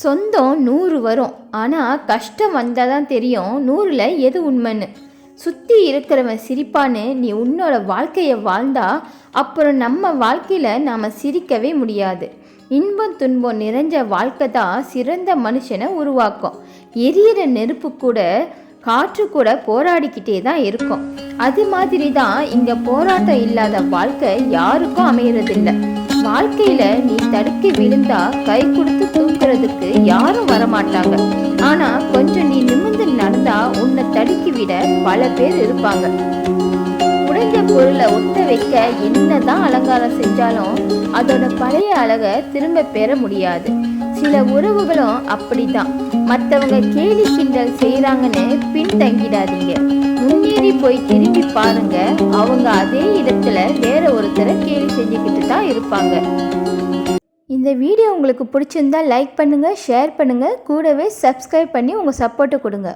சொந்தம் 100 வரும், ஆனால் கஷ்டம் வந்தால் தான் தெரியும் 100ல் எது உண்மைன்னு. சுற்றி இருக்கிறவன் சிரிப்பான்னு நீ உன்னோட வாழ்க்கையை வாழ்ந்தா அப்புறம் நம்ம வாழ்க்கையில் நாம் சிரிக்கவே முடியாது. இன்பம் துன்பம் நிறைஞ்ச வாழ்க்கை தான் சிறந்த மனுஷனை உருவாக்கும். எரியிற நெருப்பு கூட காற்று கூட போராடிக்கிட்டே தான் இருக்கும். அது மாதிரி தான் இங்கே போராட்டம் இல்லாத வாழ்க்கை யாருக்கும் அமையறதில்லை. வாழ்க்கையில நீ தடுக்கி விழுந்தா கை கொடுத்து தூக்குறதுக்கு யாரும் வரமாட்டாங்க. ஆனா கொஞ்சம் நீ நிமிர்ந்து நடந்தா உன்னை தடுக்கி விட பல பேர் இருப்பாங்க. உடைஞ்ச பொருளை ஒட்ட வைக்க என்னதான் அலங்காரம் செஞ்சாலும் அதோட பழைய அழகை திரும்ப பெற முடியாது. சில உறவுகளும் அப்படிதான். மற்றவங்க கேலி கிண்டல் செய்யறாங்கன்னு பின்தங்கிடாதீங்க. முன்னேறி போய் திரும்பி பாருங்க, அவங்க அதே இடத்துல வேற ஒருத்தரை கேலி செஞ்சுக்கிட்டு தான் இருப்பாங்க. இந்த வீடியோ உங்களுக்கு பிடிச்சிருந்தா லைக் பண்ணுங்க, ஷேர் பண்ணுங்க, கூடவே சப்ஸ்கிரைப் பண்ணி உங்க சப்போர்ட்டை கொடுங்க.